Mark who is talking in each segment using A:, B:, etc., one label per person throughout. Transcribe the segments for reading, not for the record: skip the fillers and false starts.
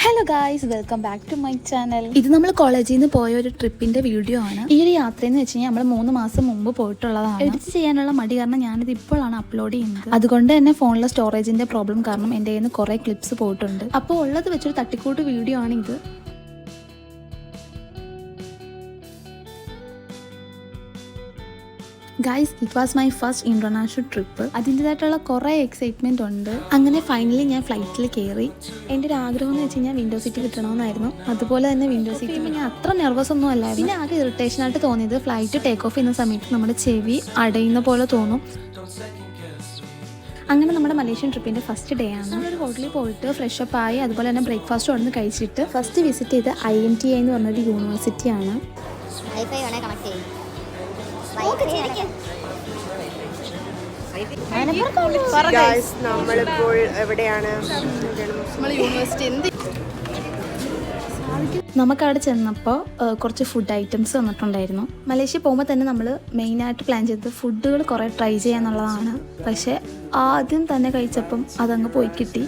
A: Hello guys, welcome back to my channel. ഇത് നമ്മൾ കോളേജിൽ നിന്ന് പോയ ഒരു ട്രിപ്പിന്റെ വീഡിയോ ആണ്. ഈ ഒരു യാത്രയെന്ന് വെച്ച് കഴിഞ്ഞാൽ നമ്മൾ 3 മാസം മുമ്പ് പോയിട്ടുള്ളതാണ്. എഡിറ്റ് ചെയ്യാനുള്ള മടി കാരണം ഞാനിത് ഇപ്പോഴാണ് അപ്ലോഡ് ചെയ്യുന്നത്. അതുകൊണ്ട് തന്നെ ഫോണിലെ സ്റ്റോറേജിന്റെ പ്രോബ്ലം കാരണം എൻ്റെ കയ്യിൽ നിന്ന് കുറേ ക്ലിപ്സ് പോയിട്ടുണ്ട്. അപ്പോൾ ഉള്ളത് വെച്ചൊരു തട്ടിക്കൂട്ട് വീഡിയോ ആണ് ഇത്. Guys, it was my first international trip. അതിൻ്റെതായിട്ടുള്ള കുറേ എക്സൈറ്റ്മെന്റ് ഉണ്ട്. അങ്ങനെ ഫൈനലി ഞാൻ ഫ്ലൈറ്റിൽ കയറി. എൻ്റെ ഒരു ആഗ്രഹം എന്ന് വെച്ച് കഴിഞ്ഞാൽ വിൻഡോ സീറ്റ് കിട്ടണമെന്നായിരുന്നു. അതുപോലെ തന്നെ വിൻഡോ സീറ്റ് ഞാൻ അത്ര നെർവസ് ഒന്നും അല്ലായിരുന്നു. പിന്നെ ആകെ ഇറിറ്റേഷനായിട്ട് തോന്നിയത് ഫ്ലൈറ്റ് ടേക്ക് ഓഫ് ചെയ്യുന്ന സമയത്ത് നമ്മുടെ ചെവി അടയുന്ന പോലെ തോന്നും. അങ്ങനെ നമ്മുടെ മലേഷ്യൻ ട്രിപ്പിൻ്റെ ഫസ്റ്റ് ഡേ ആണ്. നമ്മളൊരു ഹോട്ടലിൽ പോയിട്ട് ഫ്രഷപ്പ് ആയി, അതുപോലെ തന്നെ ബ്രേക്ക്ഫാസ്റ്റ് അവിടെ നിന്ന് കഴിച്ചിട്ട് ഫസ്റ്റ് വിസിറ്റ് ചെയ്ത് IMTI എന്ന് പറഞ്ഞൊരു യൂണിവേഴ്സിറ്റിയാണ്.
B: നമ്മളിപ്പോൾ എവിടെയാണ്?
A: നമുക്കവിടെ ചെന്നപ്പോൾ കുറച്ച് ഫുഡ് ഐറ്റംസ് വന്നിട്ടുണ്ടായിരുന്നു. മലേഷ്യ പോകുമ്പോൾ തന്നെ നമ്മൾ മെയിനായിട്ട് പ്ലാൻ ചെയ്തത് ഫുഡുകൾ കുറേ ട്രൈ ചെയ്യാന്നുള്ളതാണ്. പക്ഷേ ആദ്യം തന്നെ കഴിച്ചപ്പം അതങ്ങ് പോയി കിട്ടി.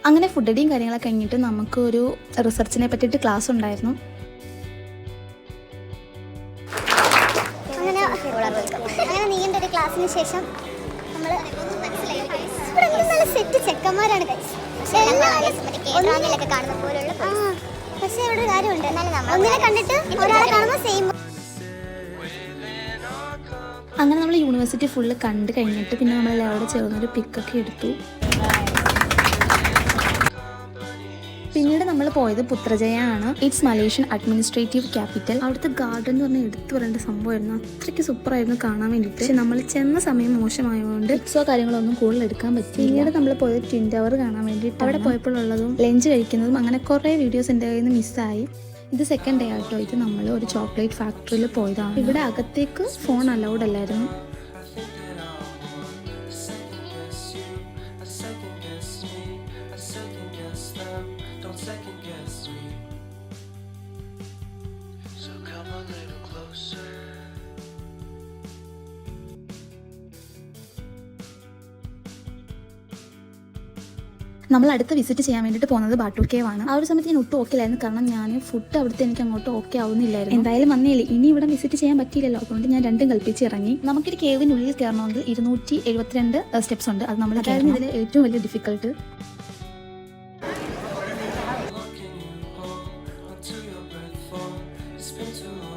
A: അങ്ങനെ ഫുഡടിയും കാര്യങ്ങളൊക്കെ കഴിഞ്ഞിട്ട് നമുക്ക് ഒരു റിസർച്ചിനെ പറ്റിയിട്ട് ക്ലാസ് ഉണ്ടായിരുന്നു.
C: അങ്ങനെ നീണ്ട ഒരു ക്ലാസ്സിന് ശേഷം നമ്മൾ നല്ല സെറ്റ് ചെക്കന്മാരാണ്. പക്ഷേ ഇവിടെ ഒരു കാര്യമുണ്ട്, ഒന്നിനെ കണ്ടിട്ട് ഒരാളെ കാണുമ്പോൾ സെയിം.
A: അങ്ങനെ നമ്മൾ യൂണിവേഴ്സിറ്റി ഫുള്ള് കണ്ടു കഴിഞ്ഞിട്ട് പിന്നെ നമ്മളെല്ലാം അവിടെ ചേർന്നൊരു പിക്കൊക്കെ എടുത്തു. പിന്നീട് നമ്മൾ പോയത് പുത്രജയ ആണ്. It's Malaysian administrative capital. അവിടുത്തെ ഗാർഡൻ എന്ന് പറഞ്ഞാൽ എടുത്തു വരേണ്ട സംഭവമായിരുന്നു. അത്രയ്ക്ക് സൂപ്പറായിരുന്നു കാണാൻ വേണ്ടിയിട്ട്. പക്ഷെ നമ്മൾ ചെന്ന സമയം മോശമായതുകൊണ്ട് പിക്സോ കാര്യങ്ങളൊന്നും കൂടുതൽ എടുക്കാൻ പറ്റി. പിന്നീട് നമ്മൾ പോയത് ട്വിൻ ടവർ കാണാൻ വേണ്ടിയിട്ട്. അവിടെ പോയപ്പോഴുള്ളതും ലഞ്ച് കഴിക്കുന്നതും അങ്ങനെ കുറേ വീഡിയോസ് എൻ്റെ കയ്യിൽ നിന്ന് മിസ്സായി. ഇത് സെക്കൻഡ് ഡേ ആട്ടോ. ഇത് നമ്മൾ ഒരു ചോക്ലേറ്റ് ഫാക്ടറിയിൽ പോയതാണ്. ഇവിടെ അകത്തേക്ക് ഫോൺ അലൗഡ് അല്ലായിരുന്നു. നമ്മൾ അടുത്ത് വിസിറ്റ് ചെയ്യാൻ വേണ്ടിയിട്ട് പോകുന്നത് ബാട്ടു കേവ് ആണ്. ആ ഒരു സമയത്ത് ഞാൻ ഒട്ടും ഓക്കെ ആയിരുന്നു, കാരണം ഞാൻ ഫുഡ് അവിടുത്തെ എനിക്ക് അങ്ങോട്ട് ഓക്കെ ആവുന്നില്ലായിരുന്നു. എന്തായാലും വന്നേലേ, ഇനി ഇവിടെ വിസിറ്റ് ചെയ്യാൻ പറ്റിയില്ലല്ലോ, അതുകൊണ്ട് ഞാൻ രണ്ടും കൽപ്പിച്ച് ഇറങ്ങി. നമുക്കൊരു കേവിനുള്ളിൽ കയറണമെങ്കിൽ 272 സ്റ്റെപ്സ് ഉണ്ട്. അത് നമ്മൾ കയറുന്ന ഇതിൽ ഏറ്റവും വലിയ ഡിഫിക്കൽട്ട്.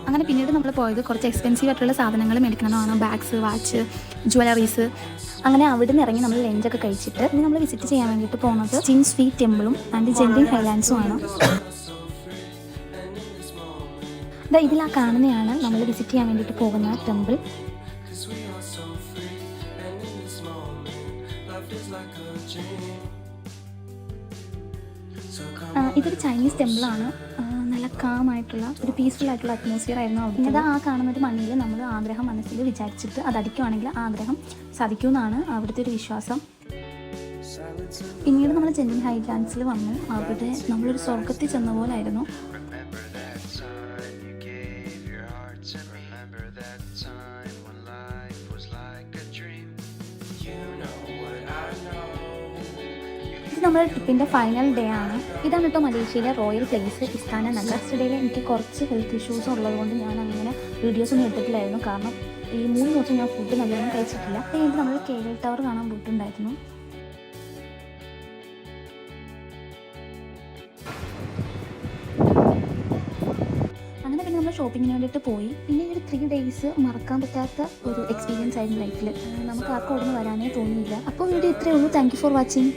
A: അങ്ങനെ പിന്നീട് നമ്മൾ പോയത് കുറച്ച് എക്സ്പെൻസീവ് ആയിട്ടുള്ള സാധനങ്ങൾ മേടിക്കണമെന്നാണ്. Bags, watch, jewelleries. അങ്ങനെ അവിടെ നിന്ന് ഇറങ്ങി നമ്മൾ ലഞ്ചൊക്കെ കഴിച്ചിട്ട് ഇനി നമ്മൾ വിസിറ്റ് ചെയ്യാൻ വേണ്ടിയിട്ട് പോകുന്നത് ചിൻ സ്വീ ടെമ്പിളും ആൻഡ് ജെൻഡിൻ ഹൈലാൻഡ്സും ആണ്. ഇതിൽ ആ കാണുന്നതാണ് നമ്മൾ വിസിറ്റ് ചെയ്യാൻ വേണ്ടിയിട്ട് പോകുന്ന ടെമ്പിൾ. ഇതൊരു ചൈനീസ് ടെമ്പിളാണ്. നല്ല കാമായിട്ടുള്ള ഒരു പീസ്ഫുൾ ആയിട്ടുള്ള അറ്റ്മോസ്ഫിയർ ആയിരുന്നു അവിടെ. അത് ആ കാണുന്ന ഒരു മണ്ണിൽ നമ്മൾ ആഗ്രഹം മനസ്സിൽ വിചാരിച്ചിട്ട് അത് അടിക്കുവാണെങ്കിൽ ആഗ്രഹം സാധിക്കുമെന്നാണ് അവിടുത്തെ ഒരു വിശ്വാസം. പിന്നീട് നമ്മൾ ജെൻഡിൻ ഹൈലാൻഡ്സിൽ വന്നു. അവിടെ നമ്മളൊരു സ്വർഗത്തിൽ ചെന്ന പോലായിരുന്നു. നമ്മുടെ ട്രിപ്പിൻ്റെ ഫൈനൽ ഡേ ആണ്. ഇതാണ് കേട്ടോ മലേഷ്യയിലെ royal place Istana Nagar. First ഡേയിൽ എനിക്ക് കുറച്ച് ഹെൽത്ത് ഇഷ്യൂസ് ഉള്ളതുകൊണ്ട് ഞാൻ അങ്ങനെ വീഡിയോസൊന്നും എടുത്തിട്ടില്ലായിരുന്നു, കാരണം ഈ 3 ദിവസം ഞാൻ ഫുഡ് നല്ലോണം കഴിച്ചിട്ടില്ല. കഴിഞ്ഞിട്ട് നമ്മൾ കേബിൾ ടവർ കാണാൻ പോയിട്ടുണ്ടായിരുന്നു. അങ്ങനെ പിന്നെ നമ്മൾ ഷോപ്പിങ്ങിന് വേണ്ടിയിട്ട് പോയി. പിന്നെ ഒരു 3 ഡേയ്സ് മറക്കാൻ പറ്റാത്ത ഒരു എക്സ്പീരിയൻസ് ആയിരുന്നു ലൈഫിൽ. നമുക്ക് ആർക്കും അവിടെ നിന്ന് വരാനേ തോന്നിയില്ല. അപ്പോൾ വീഡിയോ ഇത്രയേ ഉള്ളൂ. Thank you for watching.